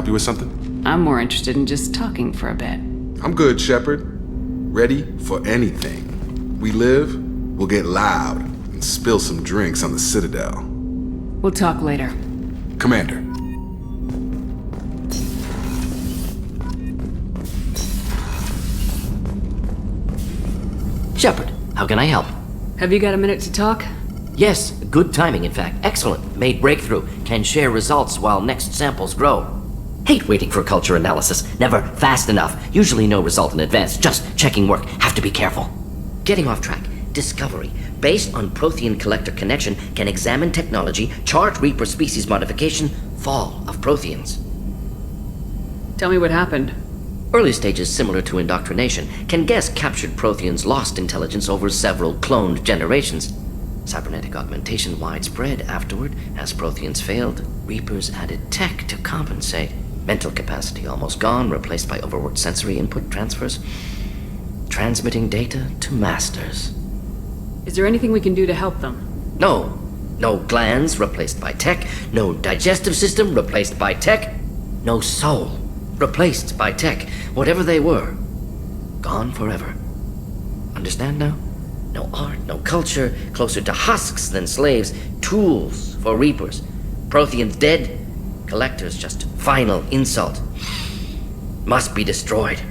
you with something? I'm more interested in just talking for a bit. I'm good, Shepard. Ready for anything. We live, we'll get loud and spill some drinks on the Citadel. We'll talk later. Commander. Shepard, how can I help? Have you got a minute to talk? Yes, good timing, in fact. Excellent. Made breakthrough. Can share results while next samples grow. Hate waiting for culture analysis. Never fast enough. Usually no result in advance. Just checking work. Have to be careful. Getting off track. Discovery. Based on Prothean-collector connection, can examine technology, chart Reaper species modification, fall of Protheans. Tell me what happened. Early stages similar to indoctrination. Can guess captured Protheans lost intelligence over several cloned generations. Cybernetic augmentation widespread afterward. As Protheans failed, Reapers added tech to compensate. Mental capacity almost gone, replaced by overworked sensory input transfers. Transmitting data to masters. Is there anything we can do to help them? No. No glands replaced by tech. No digestive system replaced by tech. No soul replaced by tech. Whatever they were, gone forever. Understand now? No art, no culture, closer to husks than slaves, tools for Reapers. Protheans dead, collectors just final insult. Must be destroyed.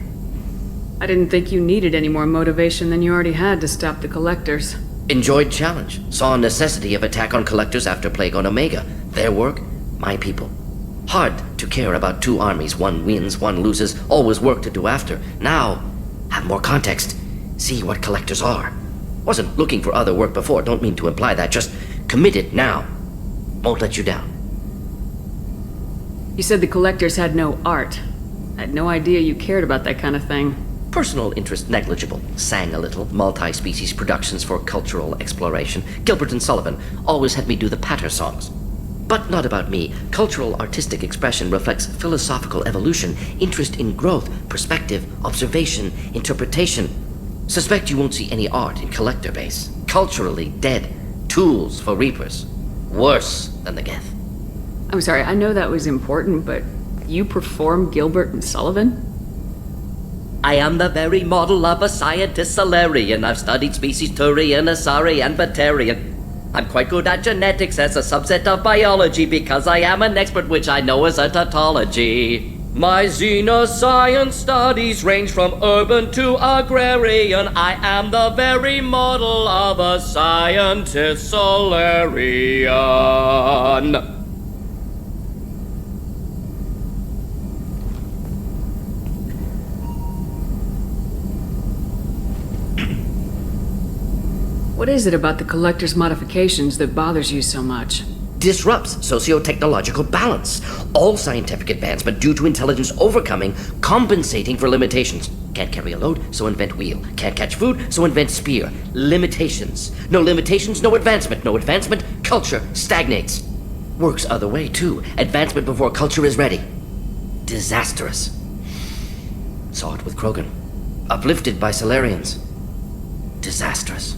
I didn't think you needed any more motivation than you already had to stop the collectors. Enjoyed challenge. Saw necessity of attack on collectors after Plague on Omega. Their work, my people. Hard to care about two armies. One wins, one loses. Always work to do after. Now, have more context. See what collectors are. Wasn't looking for other work before. Don't mean to imply that. Just committed now. Won't let you down. You said the collectors had no art. I had no idea you cared about that kind of thing. Personal interest negligible. Sang a little. Multi-species productions for cultural exploration. Gilbert and Sullivan always had me do the patter songs. But not about me. Cultural artistic expression reflects philosophical evolution, interest in growth, perspective, observation, interpretation. Suspect you won't see any art in collector base. Culturally dead. Tools for Reapers. Worse than the Geth. I'm sorry, I know that was important, but you perform Gilbert and Sullivan? I am the very model of a scientist Solarian. I've studied species Turian, Asari, and Batarian. I'm quite good at genetics as a subset of biology because I am an expert, which I know is a tautology. My xenoscience studies range from urban to agrarian. I am the very model of a scientist Solarian. What is it about the collector's modifications that bothers you so much? Disrupts socio-technological balance. All scientific advancement due to intelligence overcoming, compensating for limitations. Can't carry a load, so invent wheel. Can't catch food, so invent spear. Limitations. No limitations, no advancement. No advancement, culture stagnates. Works other way, too. Advancement before culture is ready. Disastrous. Saw it with Krogan. Uplifted by Solarians. Disastrous.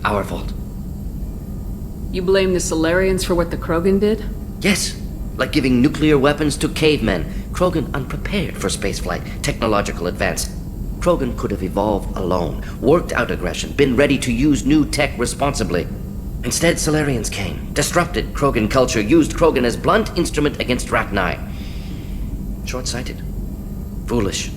Our fault. You blame the Solarians for what the Krogan did? Yes, like giving nuclear weapons to cavemen. Krogan unprepared for spaceflight, technological advance. Krogan could have evolved alone, worked out aggression, been ready to use new tech responsibly. Instead, Solarians came, disrupted Krogan culture, used Krogan as blunt instrument against Rachni. Short-sighted. Foolish.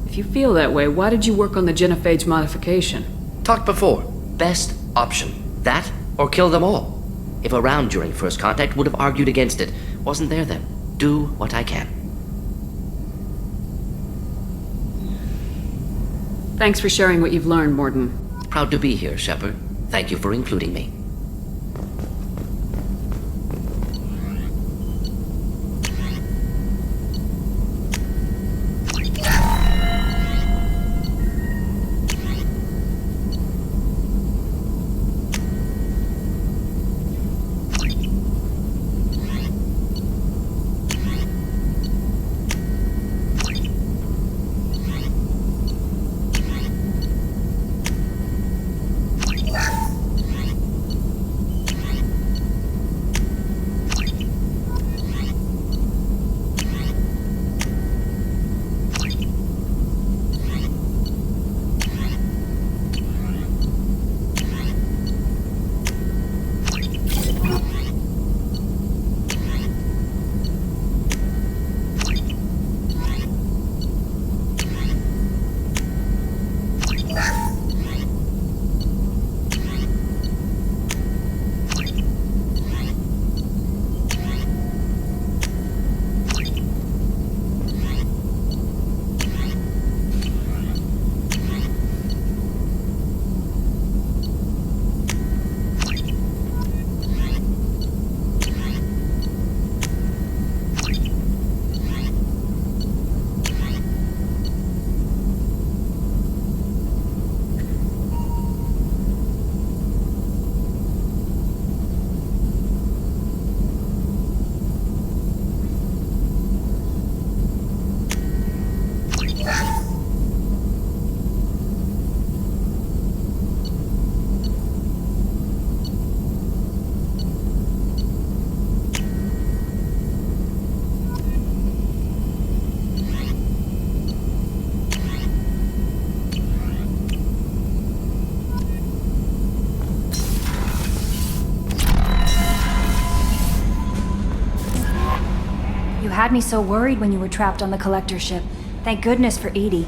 If you feel that way, why did you work on the genophage modification? Talked before. Best option. That or kill them all. If around during first contact, would have argued against it. Wasn't there then. Do what I can. Thanks for sharing what you've learned, Morden. Proud to be here, Shepard. Thank you for including me. had me so worried when you were trapped on the collector ship. Thank goodness for Edie.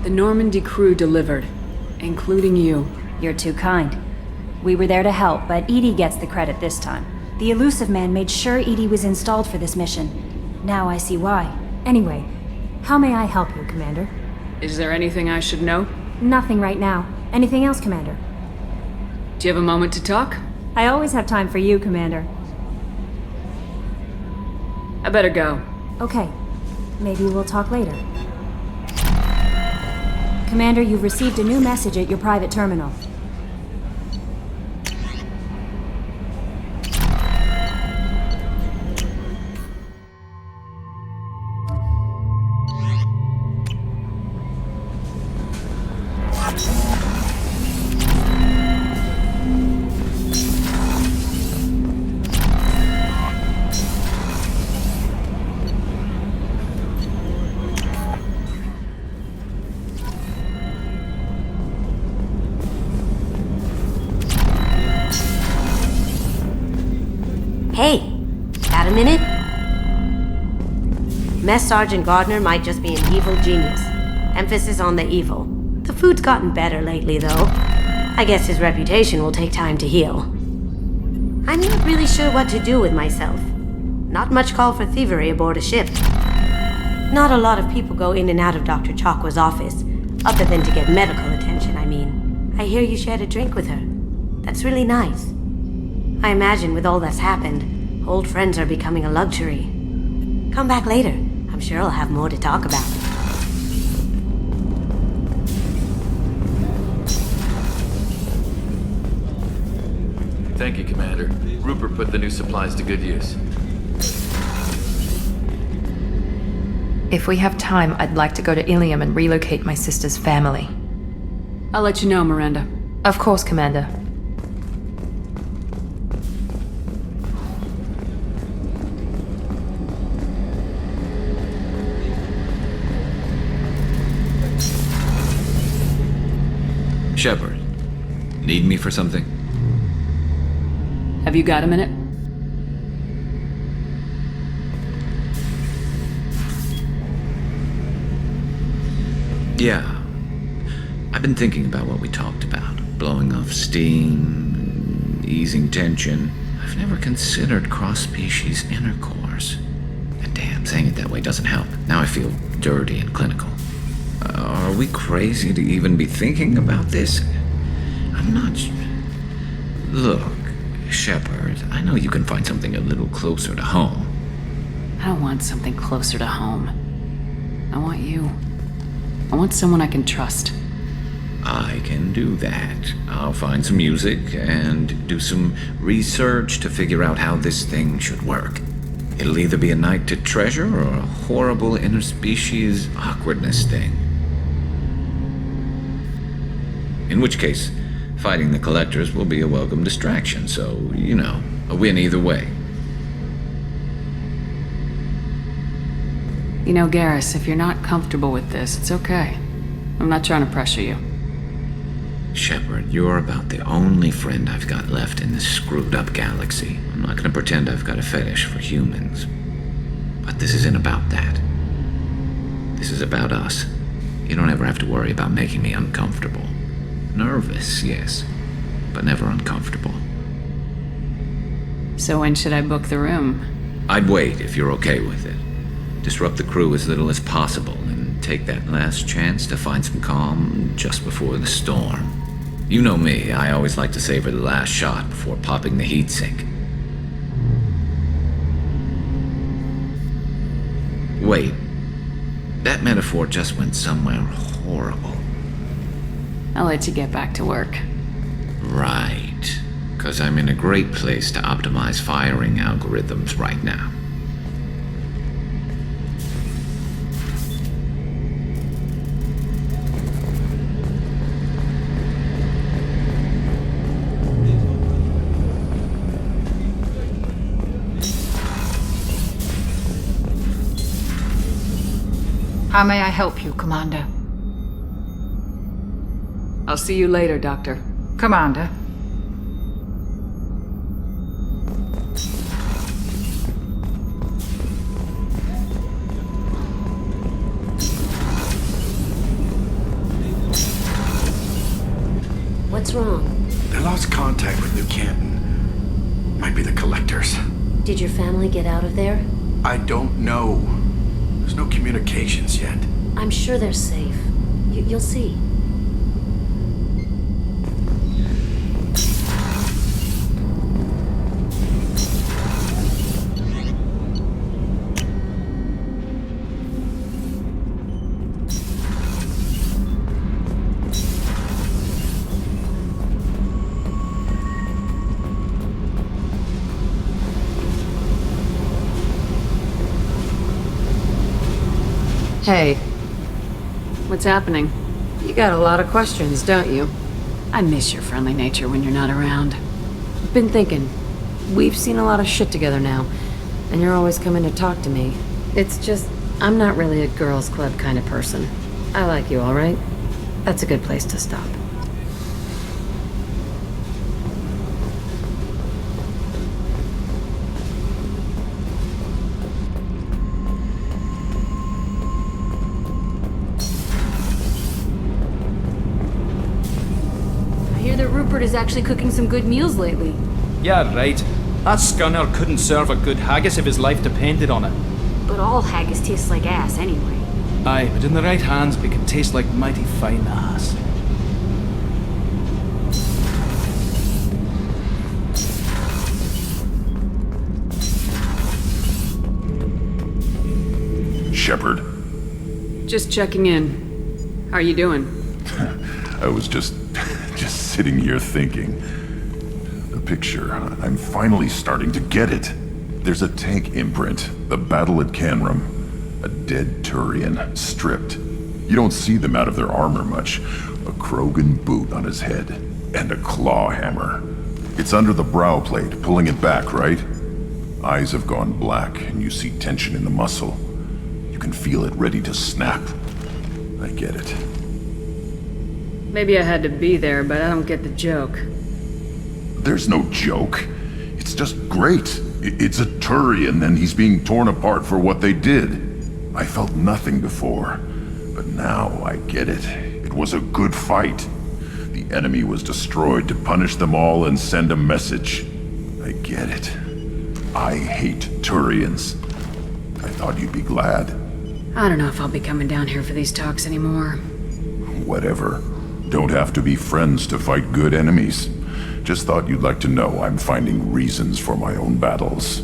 The Normandy crew delivered, including you. You're too kind. We were there to help, but Edie gets the credit this time. The Elusive Man made sure Edie was installed for this mission. Now I see why. Anyway, how may I help you, Commander? Is there anything I should know? Nothing right now. Anything else, Commander? Do you have a moment to talk? I always have time for you, Commander. I better go. Okay. Maybe we'll talk later. Commander, you've received a new message at your private terminal. Hey, got a minute? Mess Sergeant Gardner might just be an evil genius. Emphasis on the evil. The food's gotten better lately, though. I guess his reputation will take time to heal. I'm not really sure what to do with myself. Not much call for thievery aboard a ship. Not a lot of people go in and out of Dr. Chakwa's office, other than to get medical attention, I mean. I hear you shared a drink with her. That's really nice. I imagine with all that's happened, old friends are becoming a luxury. Come back later. I'm sure I'll have more to talk about. Thank you, Commander. Rupert put the new supplies to good use. If we have time, I'd like to go to Ilium and relocate my sister's family. I'll let you know, Miranda. Of course, Commander. Shepard, need me for something? Have you got a minute? Yeah. I've been thinking about what we talked about. Blowing off steam, easing tension. I've never considered cross-species intercourse. And damn, saying it that way doesn't help. Now I feel dirty and clinical. Are we crazy to even be thinking about this? I'm not... Look, Shepard, I know you can find something a little closer to home. I don't want something closer to home. I want you. I want someone I can trust. I can do that. I'll find some music and do some research to figure out how this thing should work. It'll either be a night to treasure or a horrible interspecies awkwardness thing. In which case, fighting the collectors will be a welcome distraction, so, you know, a win either way. You know, Garrus, if you're not comfortable with this, it's okay. I'm not trying to pressure you. Shepard, you're about the only friend I've got left in this screwed-up galaxy. I'm not gonna pretend I've got a fetish for humans. But this isn't about that. This is about us. You don't ever have to worry about making me uncomfortable. Nervous, yes, but never uncomfortable. So when should I book the room? I'd wait if you're okay with it. Disrupt the crew as little as possible and take that last chance to find some calm just before the storm. You know me, I always like to savor the last shot before popping the heatsink. Wait, that metaphor just went somewhere horrible. I'll let you get back to work. Right, because I'm in a great place to optimize firing algorithms right now. How may I help you, Commander? I'll see you later, Doctor. Commander. finally get out of there? I don't know. There's no communications yet. I'm sure they're safe. You'll see. Hey, What's happening? you got a lot of questions, don't you? I miss your friendly nature when you're not around. Been thinking. We've seen a lot of shit together now, and you're always coming to talk to me. It's just, I'm not really a girls' club kind of person. I like you, all right? That's a good place to stop. I hear that Rupert is actually cooking some good meals lately. Yeah, right. That scunner couldn't serve a good haggis if his life depended on it. But all haggis tastes like ass anyway. Aye, but in the right hands, it can taste like mighty fine ass. Shepard, Just checking in. How are you doing? I was just sitting here thinking. The picture, I'm finally starting to get it. There's a tank imprint, the battle at Canrum. A dead Turian, stripped. You don't see them out of their armor much. A Krogan boot on his head, and a claw hammer. It's under the brow plate, pulling it back, right? Eyes have gone black, and you see tension in the muscle. You can feel it ready to snap. I get it. Maybe I had to be there, but I don't get the joke. There's no joke. It's just great. It's a Turian, and he's being torn apart for what they did. I felt nothing before, but now I get it. It was a good fight. The enemy was destroyed to punish them all and send a message. I get it. I hate Turians. I thought you'd be glad. I don't know if I'll be coming down here for these talks anymore. Whatever. Don't have to be friends to fight good enemies. Just thought you'd like to know I'm finding reasons for my own battles.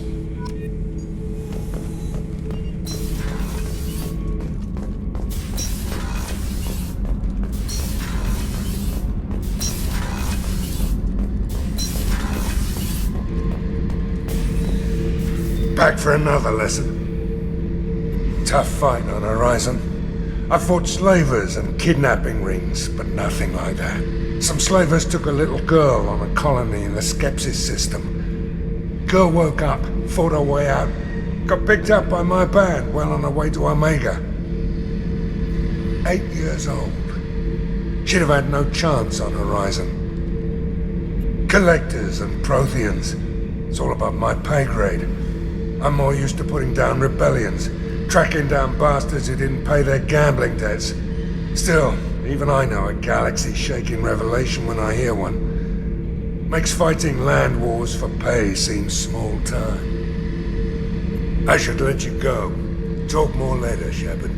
Back for another lesson. Tough fight on Horizon. I fought slavers and kidnapping rings, but nothing like that. Some slavers took a little girl on a colony in the Skepsis system. Girl woke up, fought her way out, got picked up by my band well on her way to Omega. 8 years old. She'd have had no chance on Horizon. Collectors and Protheans. It's all above my pay grade. I'm more used to putting down rebellions, tracking down bastards who didn't pay their gambling debts. Still, even I know a galaxy-shaking revelation when I hear one. Makes fighting land wars for pay seem small time. I should let you go. Talk more later, Shepard.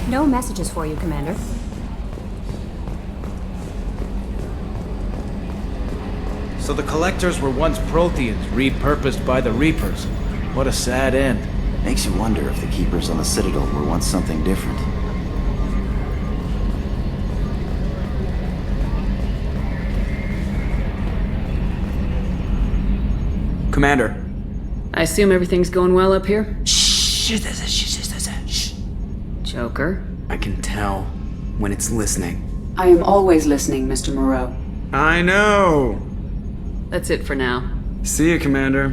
No messages for you, Commander. So the Collectors were once Protheans, repurposed by the Reapers. What a sad end. Makes you wonder if the Keepers on the Citadel were once something different. Commander. I assume everything's going well up here? Shh. Joker? I can tell when it's listening. I am always listening, Mr. Moreau. I know. That's it for now. See you, Commander.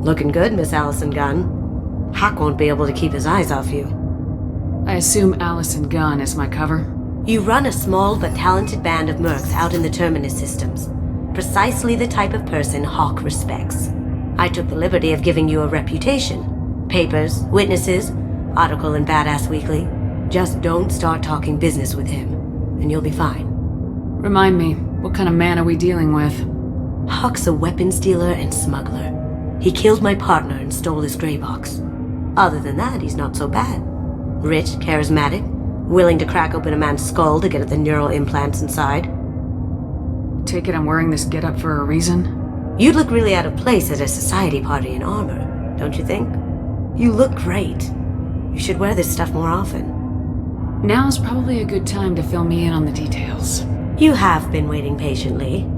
Looking good, Miss Allison Gunn. Hawk won't be able to keep his eyes off you. I assume Allison Gunn is my cover? You run a small but talented band of mercs out in the Terminus systems. Precisely the type of person Hawk respects. I took the liberty of giving you a reputation. Papers, witnesses, article in Badass Weekly. Just don't start talking business with him, and you'll be fine. Remind me, what kind of man are we dealing with? Hawk's a weapons dealer and smuggler. He killed my partner and stole his gray box. Other than that, he's not so bad. Rich, charismatic, willing to crack open a man's skull to get at the neural implants inside. Take it I'm wearing this getup for a reason? You'd look really out of place at a society party in armor, don't you think? You look great. You should wear this stuff more often. Now's probably a good time to fill me in on the details. You have been waiting patiently.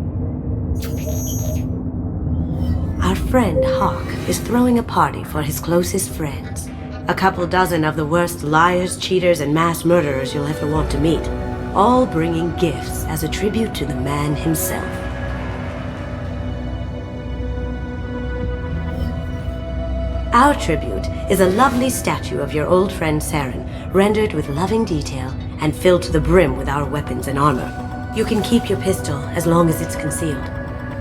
Our friend Hawk is throwing a party for his closest friends. A couple dozen of the worst liars, cheaters, and mass murderers you'll ever want to meet. All bringing gifts as a tribute to the man himself. Our tribute is a lovely statue of your old friend Saren, rendered with loving detail and filled to the brim with our weapons and armor. You can keep your pistol as long as it's concealed.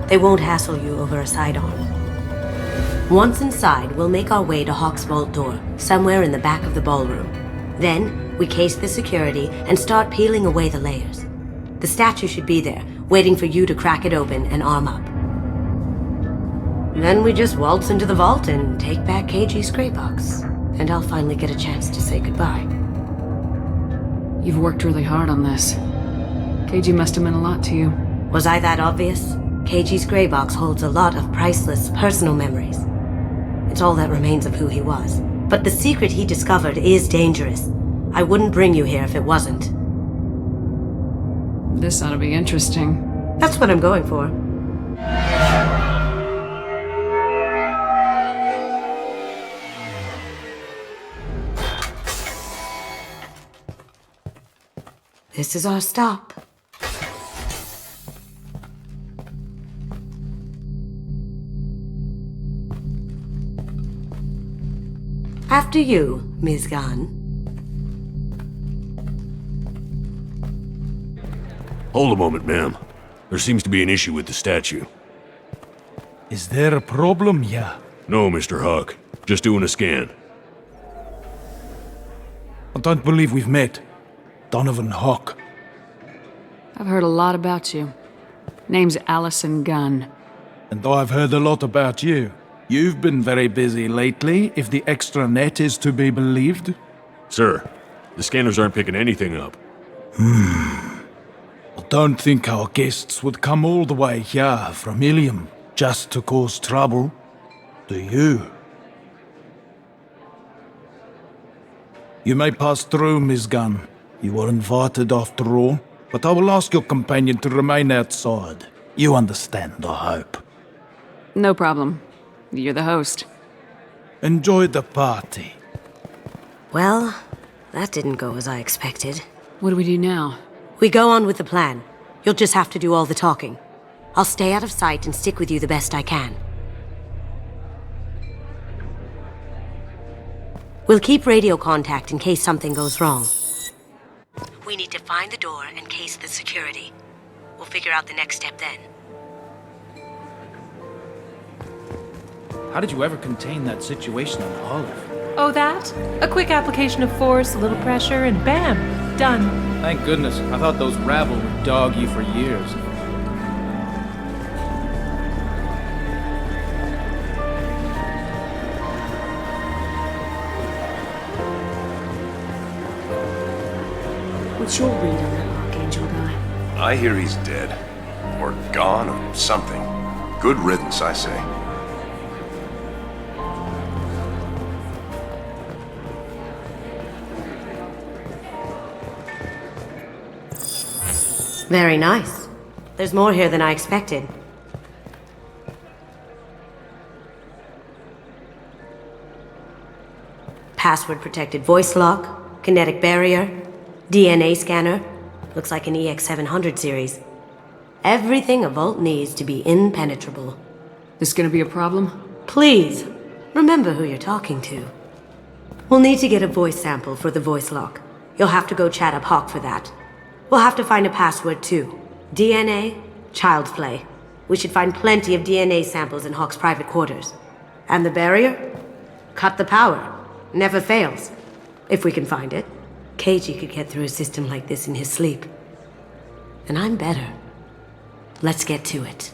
They won't hassle you over a sidearm. Once inside, we'll make our way to Hawk's vault door, somewhere in the back of the ballroom. Then, we case the security and start peeling away the layers. The statue should be there, waiting for you to crack it open and arm up. Then we just waltz into the vault and take back KG's gray box. And I'll finally get a chance to say goodbye. You've worked really hard on this. KG must have meant a lot to you. Was I that obvious? KG's gray box holds a lot of priceless personal memories. It's all that remains of who he was. But the secret he discovered is dangerous. I wouldn't bring you here if it wasn't. This ought to be interesting. That's what I'm going for. This is our stop. After you, Ms. Gunn. Hold a moment, ma'am. There seems to be an issue with the statue. Is there a problem, yeah? No, Mr. Hawk. Just doing a scan. I don't believe we've met. Donovan Hawk. I've heard a lot about you. Name's Allison Gunn. And I've heard a lot about you. You've been very busy lately, if the extranet is to be believed. Sir, The scanners aren't picking anything up. I don't think our guests would come all the way here from Ilium just to cause trouble. Do you? You may pass through, Miss Gunn. You were invited after all, but I will ask your companion to remain outside. You understand, I hope. No problem. You're the host. Enjoy the party. Well, that didn't go as I expected. What do we do now? We go on with the plan. You'll just have to do all the talking. I'll stay out of sight and stick with you the best I can. We'll keep radio contact in case something goes wrong. We need to find the door and case the security. We'll figure out the next step then. How did you ever contain that situation on Olive? Oh, that? A quick application of force, a little pressure, and bam! Done. Thank goodness. I thought those rabble would dog you for years. What's your read on that Archangel guy? I hear he's dead. Or gone, or something. Good riddance, I say. Very nice. There's more here than I expected. Password-protected voice lock, kinetic barrier, DNA scanner. Looks like an EX700 series. Everything a vault needs to be impenetrable. This gonna be a problem? Please, remember who you're talking to. We'll need to get a voice sample for the voice lock. You'll have to go chat up Hawk for that. We'll have to find a password too. DNA, child's play. We should find plenty of DNA samples in Hawk's private quarters. And the barrier? Cut the power. Never fails. If we can find it. KG could get through a system like this in his sleep. And I'm better. Let's get to it.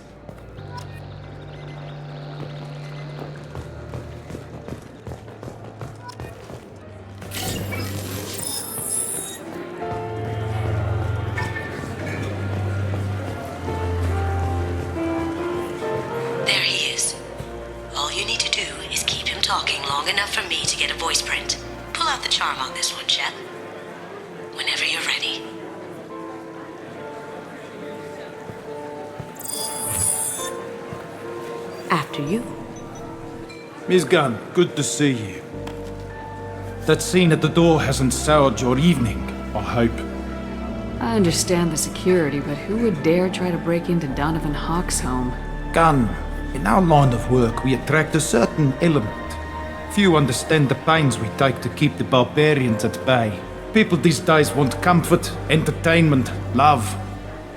There he is. All you need to do is keep him talking long enough for me to get a voice print. Pull out the charm on this one, Chet. Whenever you're ready. After you. Miss Gunn, good to see you. That scene at the door hasn't soured your evening, I hope. I understand the security, but who would dare try to break into Donovan Hawk's home? Gunn, in our line of work, we attract a certain element. Few understand the pains we take to keep the barbarians at bay. People these days want comfort, entertainment, love.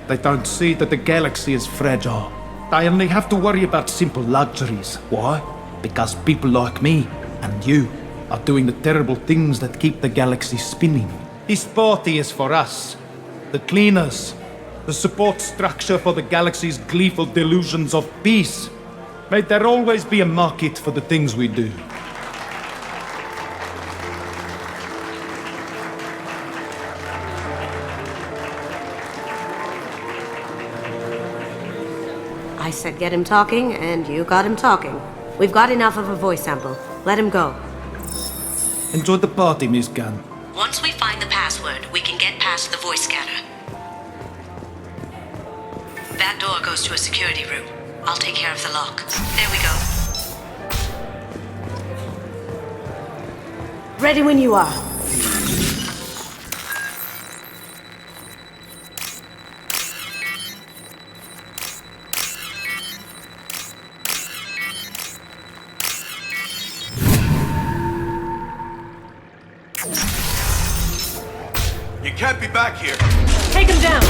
They don't see that the galaxy is fragile. They only have to worry about simple luxuries. Why? Because people like me and you are doing the terrible things that keep the galaxy spinning. This party is for us, the cleaners, the support structure for the galaxy's gleeful delusions of peace. May there always be a market for the things we do. I said get him talking, and you got him talking. We've got enough of a voice sample. Let him go. Enjoy the party, Miss Gunn. Once we find the password, we can get past the voice scanner. That door goes to a security room. I'll take care of the lock. There we go. Ready when you are. You can't be back here. Take him down!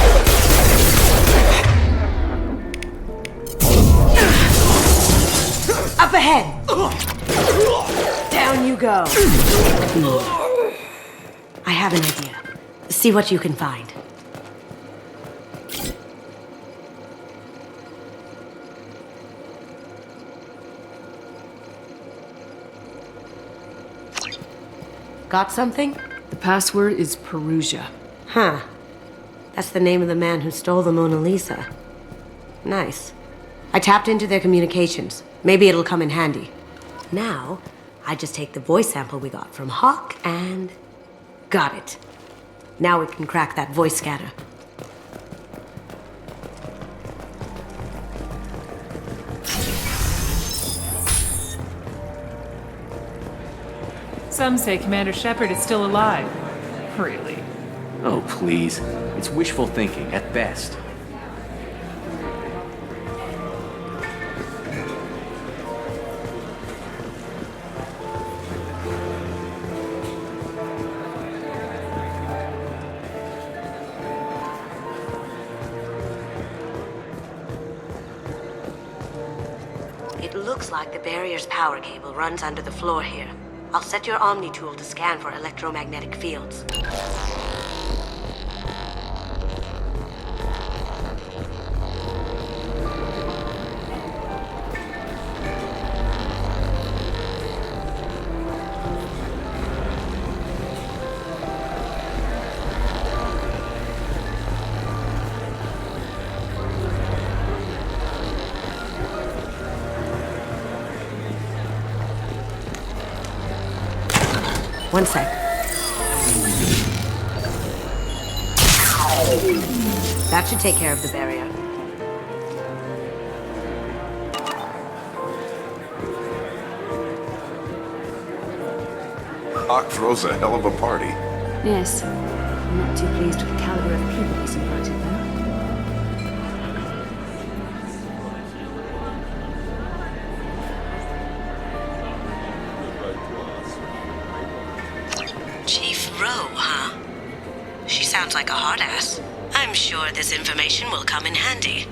Up ahead! Down you go. I have an idea. See what you can find. Got something? The password is Perugia. Huh. That's the name of the man who stole the Mona Lisa. Nice. I tapped into their communications. Maybe it'll come in handy. Now, I just take the voice sample we got from Hawk and... got it. Now we can crack that voice scanner. Some say Commander Shepard is still alive. Really? Oh, please. It's wishful thinking, at best. It looks like the barrier's power cable runs under the floor here. I'll set your Omni tool to scan for electromagnetic fields. One sec. That should take care of the barrier. Hawk throws a hell of a party. Yes. I'm not too pleased with the caliber of people he's invited, though. Chief Rowe, huh? She sounds like a hard ass. I'm sure this information will come in handy.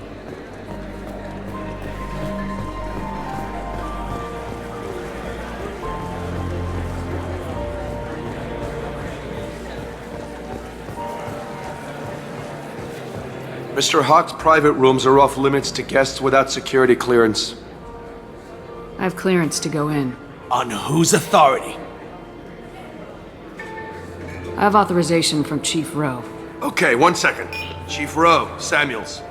Mr. Hawk's private rooms are off limits to guests without security clearance. I have clearance to go in. On whose authority? I have authorization from Chief Rowe. Okay, 1 second. Chief Rowe, Samuels.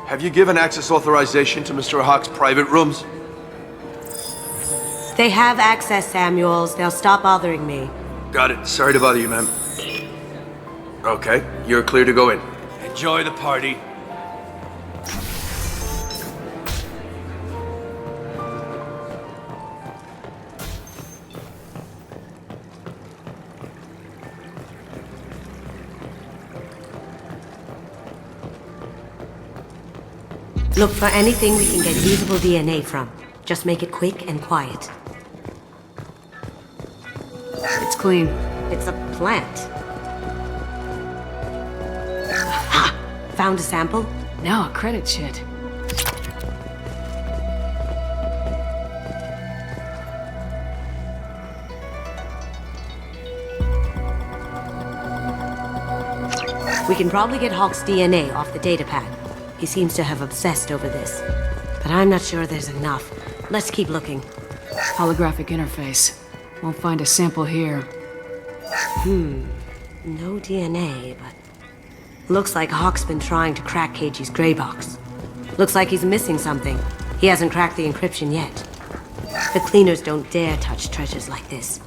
Have you given access authorization to Mr. Hawk's private rooms? They have access, Samuels. They'll stop bothering me. Got it. Sorry to bother you, ma'am. Okay, you're clear to go in. Enjoy the party. Look for anything we can get usable DNA from. Just make it quick and quiet. It's clean. It's a plant. Ha! Found a sample? No, credit shit. We can probably get Hawk's DNA off the datapad. He seems to have obsessed over this. But I'm not sure there's enough. Let's keep looking. Holographic interface. Won't find a sample here. No DNA, but... Looks like Hawk's been trying to crack KG's gray box. Looks like he's missing something. He hasn't cracked the encryption yet. The cleaners don't dare touch treasures like this.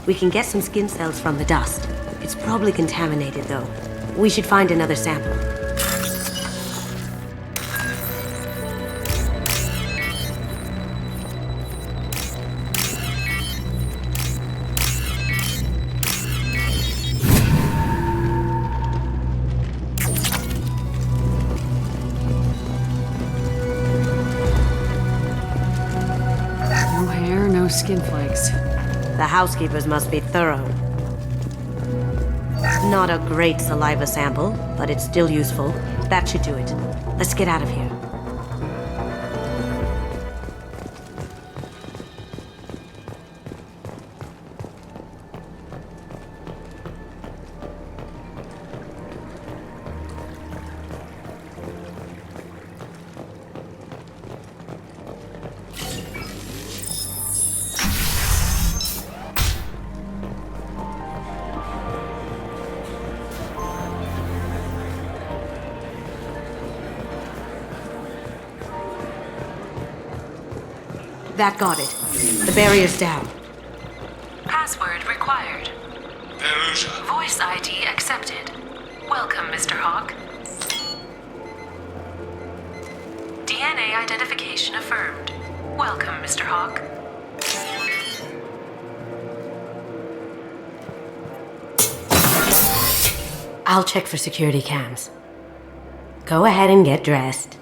We can get some skin cells from the dust. It's probably contaminated, though. We should find another sample. No hair, no skin flakes. The housekeepers must be thorough. Not a great saliva sample, but it's still useful. That should do it. Let's get out of here. That got it. The barrier's down. Password required. Voice ID accepted. Welcome, Mr. Hawk. DNA identification affirmed. Welcome, Mr. Hawk. I'll check for security cams. Go ahead and get dressed.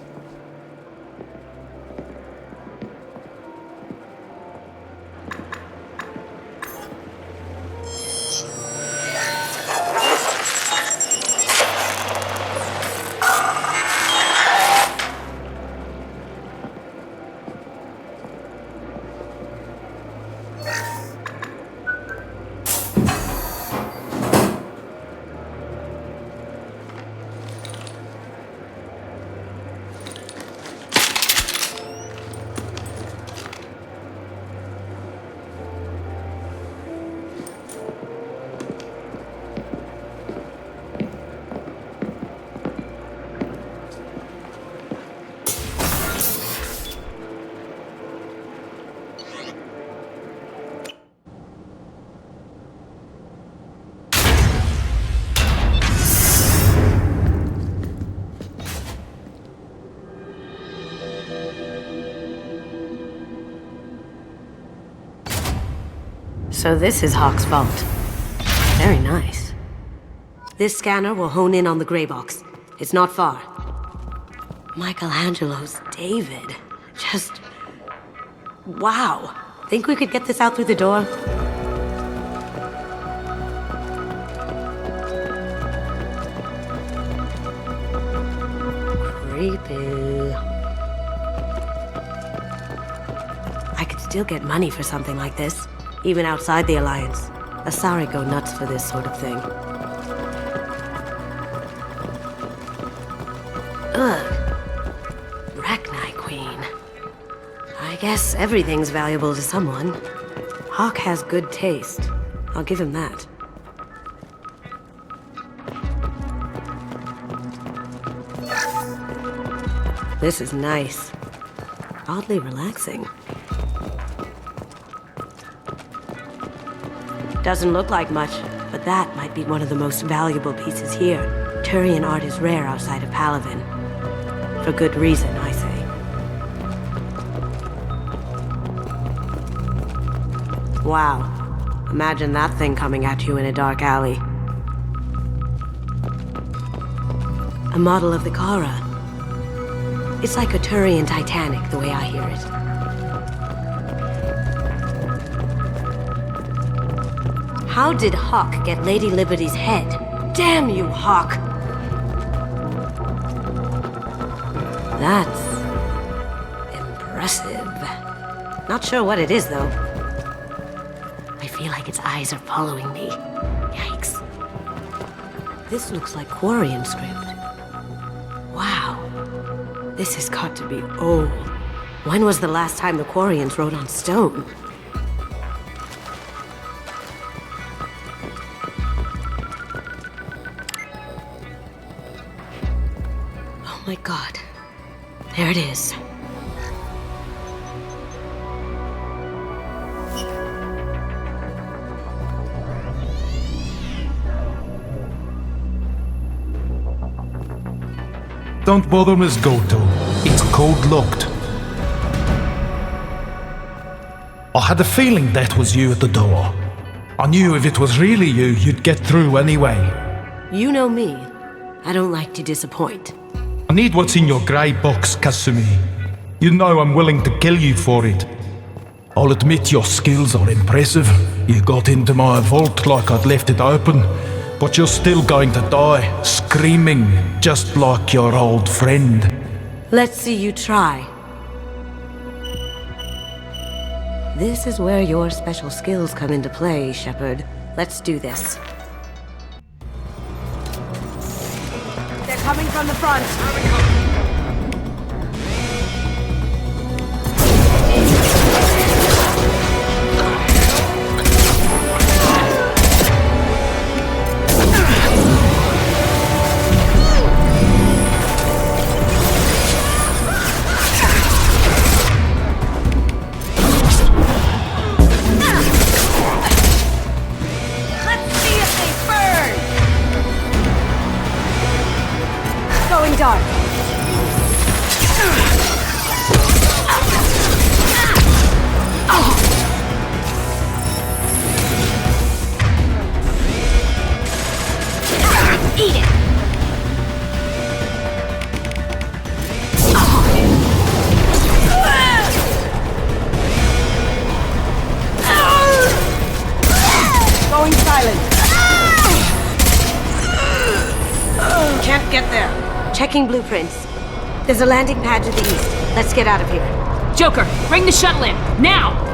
So this is Hawk's vault. Very nice. This scanner will hone in on the gray box. It's not far. Michelangelo's David. Just... wow. Think we could get this out through the door? Creepy. I could still get money for something like this. Even outside the Alliance. Asari go nuts for this sort of thing. Ugh. Rachni Queen. I guess everything's valuable to someone. Hawk has good taste. I'll give him that. This is nice. Oddly relaxing. Doesn't look like much, but that might be one of the most valuable pieces here. Turian art is rare outside of Palavin. For good reason, I say. Wow. Imagine that thing coming at you in a dark alley. A model of the Kara. It's like a Turian Titanic, the way I hear it. How did Hawk get Lady Liberty's head? Damn you, Hawk! That's... impressive. Not sure what it is, though. I feel like its eyes are following me. Yikes. This looks like Quarian script. Wow. This has got to be old. When was the last time the Quarians wrote on stone? Oh my god. There it is. Don't bother, Miss Goto. It's code-locked. I had a feeling that was you at the door. I knew if it was really you, you'd get through anyway. You know me. I don't like to disappoint. I need what's in your grey box, Kasumi. You know I'm willing to kill you for it. I'll admit your skills are impressive. You got into my vault like I'd left it open, but you're still going to die, screaming, just like your old friend. Let's see you try. This is where your special skills come into play, Shepard. Let's do this. They're coming from the front. dark. Eat it! Going silent. Can't get there. Checking blueprints. There's a landing pad to the east. Let's get out of here. Joker, bring the shuttle in, now!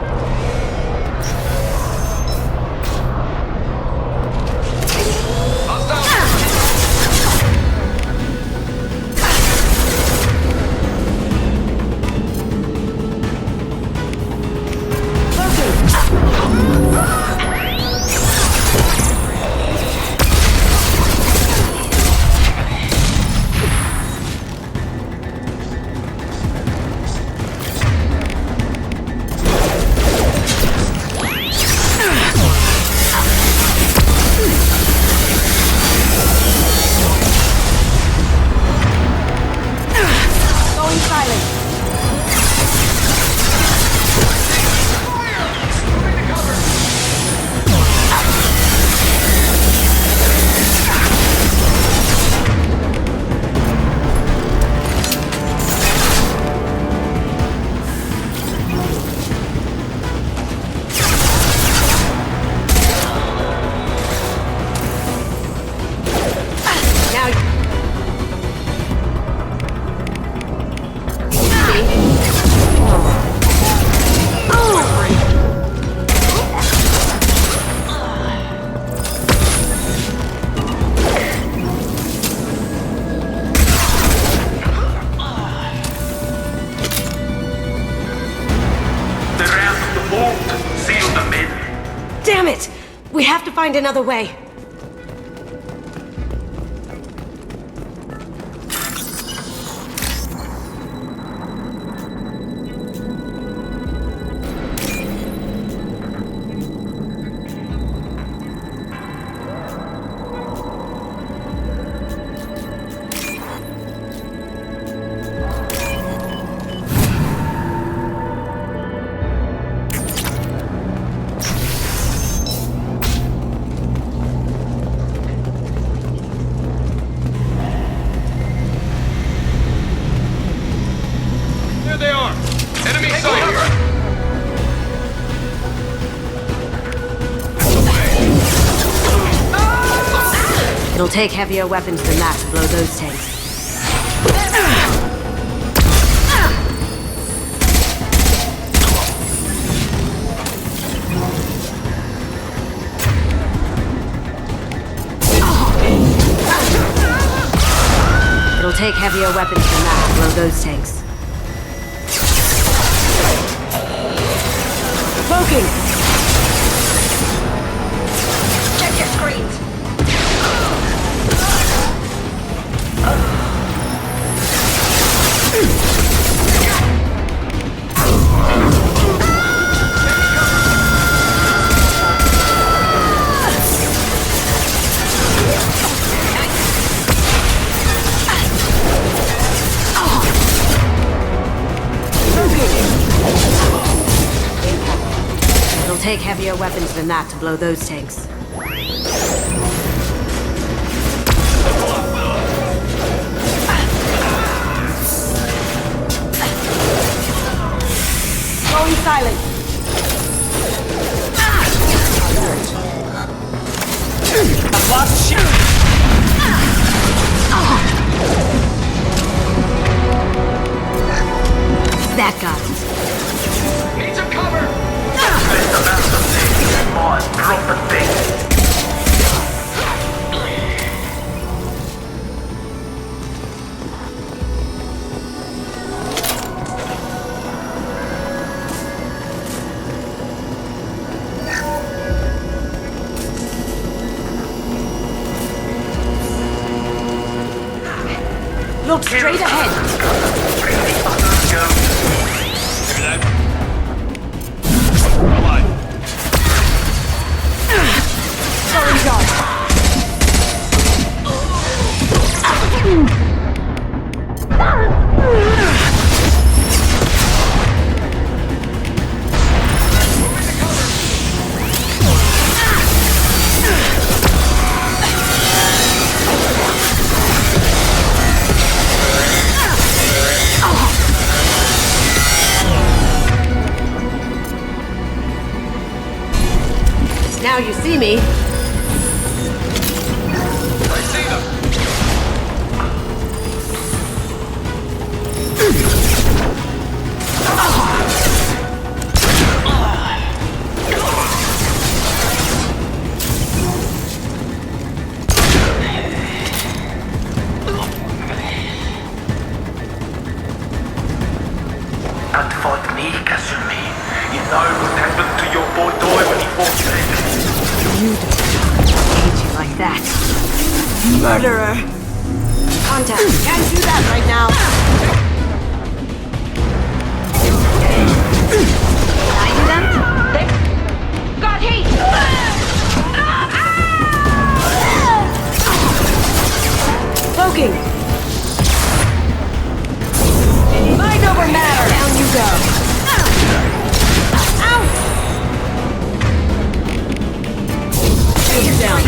Damn it! We have to find another way. It'll take heavier weapons than that to blow those tanks. It'll take heavier weapons than that to blow those tanks. Smoking! Check your screens! It'll take heavier weapons than that to blow those tanks. Going silent. I've lost shit. That got it. Need some cover! Best about something. Come on, drop the thing. Look straight ahead. Sorry, God. Now you see me. I see them! That fought me, Kasumi. You know what happened to your boy Doi when he fought back. You don't hate you like that. Murderer! Contact. Can't do that right now. Can I do them? Got heat! Cloaking! Mind over matter! Down you go! Ow! Shield down.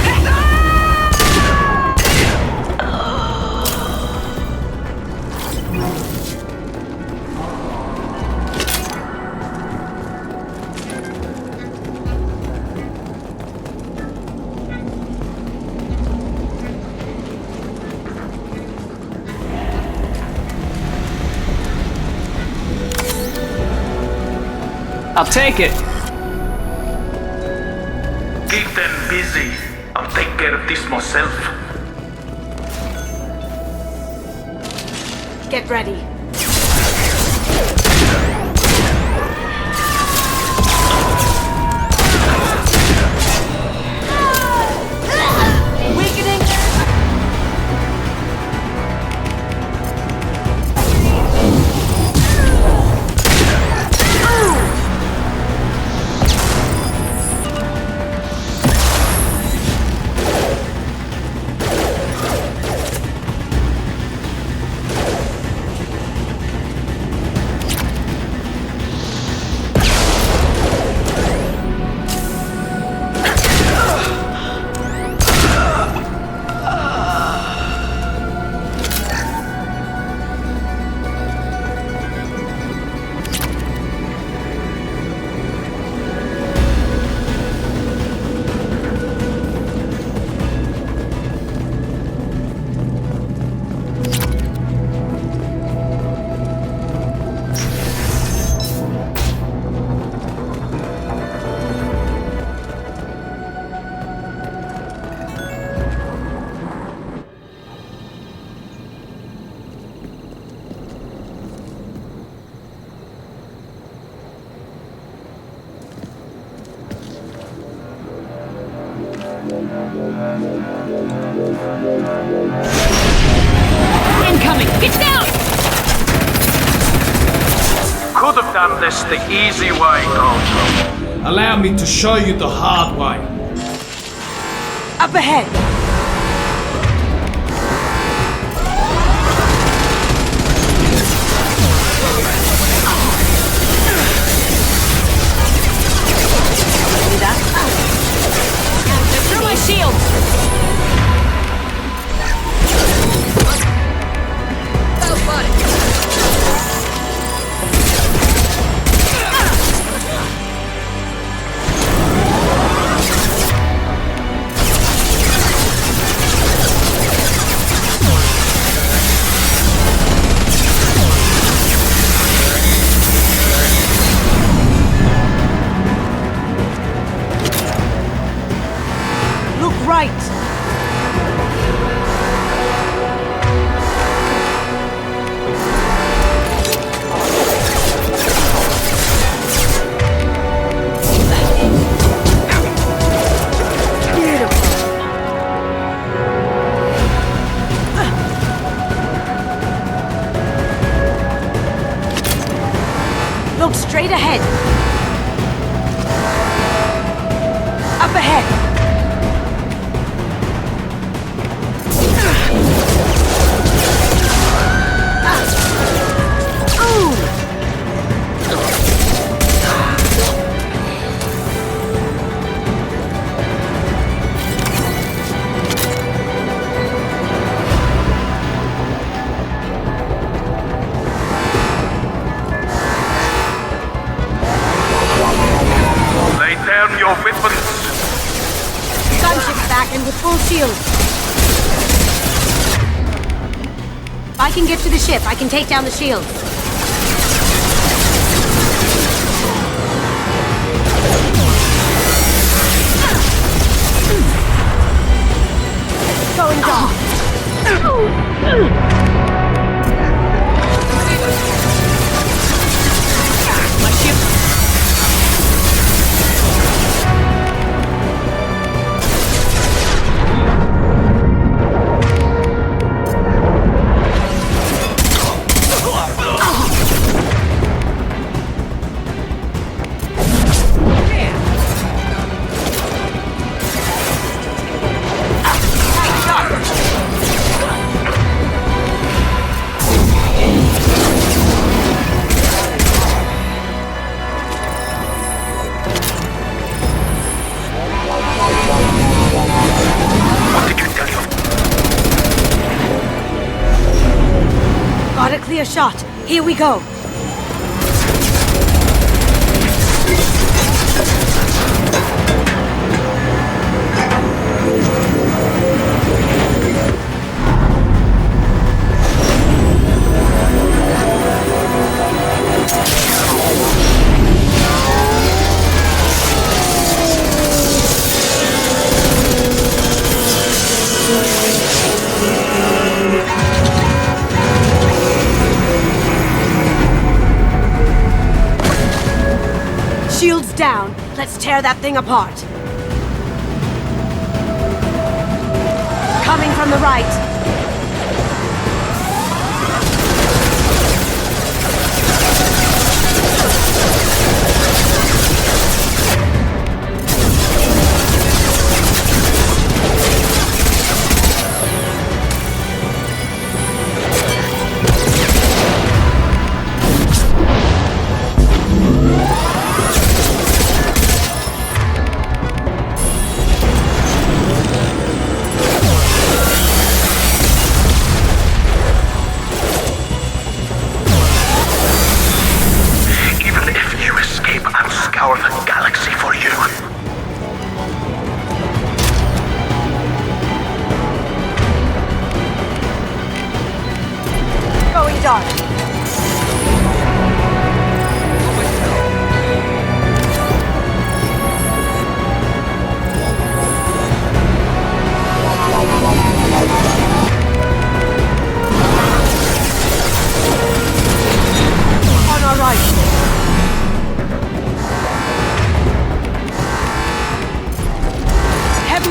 I'll take it. Keep them busy. I'll take care of this myself. Get ready. Weakening. Incoming! Get down! Could have done this the easy way, Dojo. Allow me to show you the hard way. Up ahead! See that? Through my shield! Oh, buddy! Look right! Look straight ahead. Up ahead. Lay down your weapons. I can get to the ship. I can take down the shield. Going down. My ship. Got a clear shot. Here we go. Shields down. Let's tear that thing apart. Coming from the right.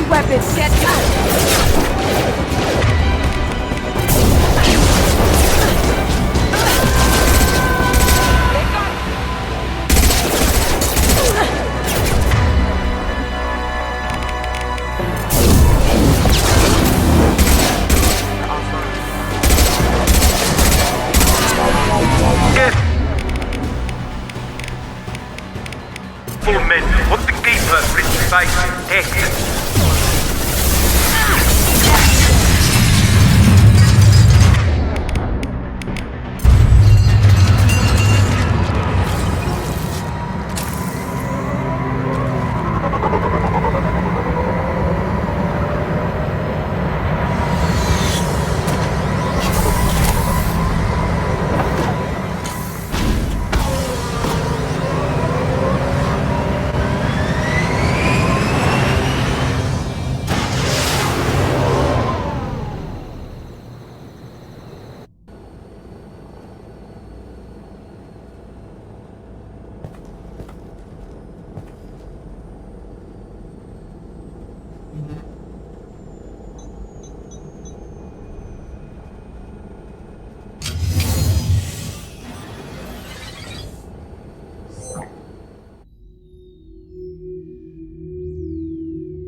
Weapons set Full men, what the keeper written face dead.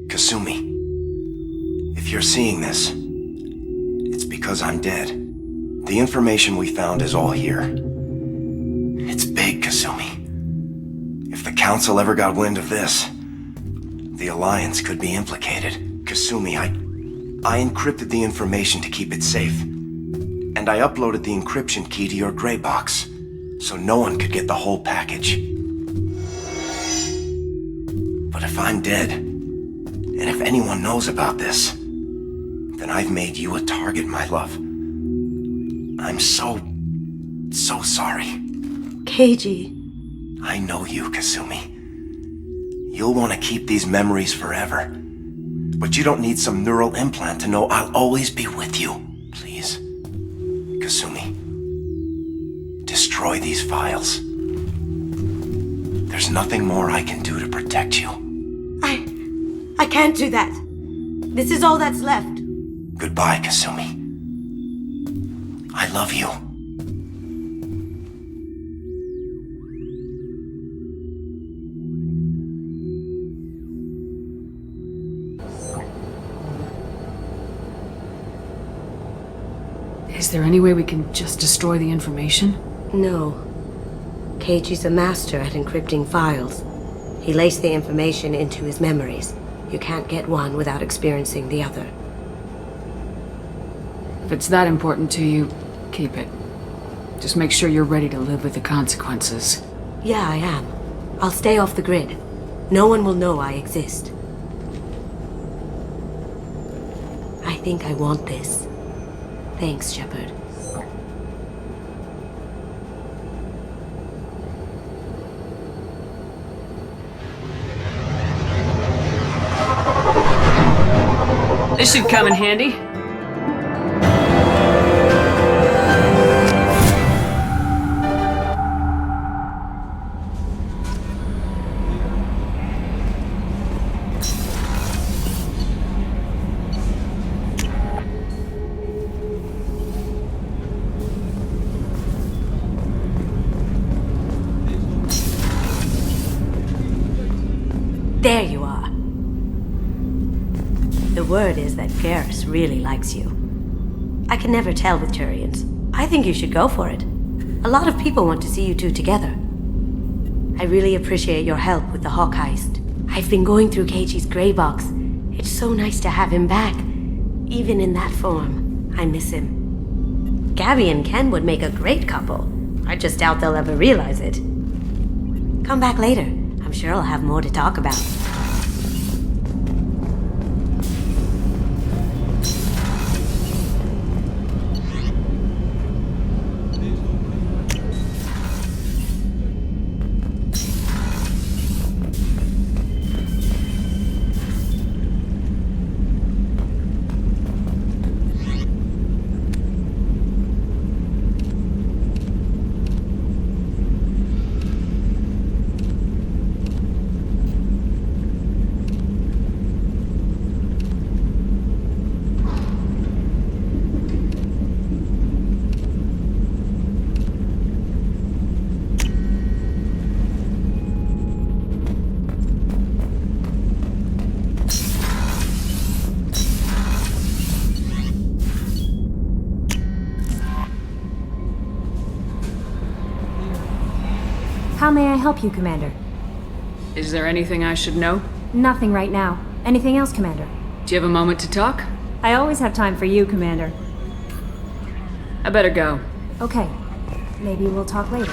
Kasumi, if you're seeing this, it's because I'm dead. The information we found is all here. It's big, Kasumi. If the Council ever got wind of this, the Alliance could be implicated. Kasumi, I encrypted the information to keep it safe. And I uploaded the encryption key to your gray box, so no one could get the whole package. But if I'm dead, and if anyone knows about this, then I've made you a target, my love. I'm so sorry. Keiji. I know you, Kasumi. You'll want to keep these memories forever. But you don't need some neural implant to know I'll always be with you. Please. Kasumi. Destroy these files. There's nothing more I can do to protect you. I can't do that. This is all that's left. Goodbye, Kasumi. I love you. Is there any way we can just destroy the information? No. Keiji's a master at encrypting files. He laced the information into his memories. You can't get one without experiencing the other. If it's that important to you, keep it. Just make sure you're ready to live with the consequences. Yeah, I am. I'll stay off the grid. No one will know I exist. I think I want this. Thanks, Shepard. This should come in handy. There you are. The word is that Garrus really likes you. I can never tell with Turians. I think you should go for it. A lot of people want to see you two together. I really appreciate your help with the Hawk heist. I've been going through Keiji's gray box. It's so nice to have him back. Even in that form, I miss him. Gabby and Ken would make a great couple. I just doubt they'll ever realize it. Come back later. I'm sure I'll have more to talk about. How may I help you, Commander? Is there anything I should know? Nothing right now. Anything else, Commander? Do you have a moment to talk? I always have time for you, Commander. I better go. Okay. Maybe we'll talk later.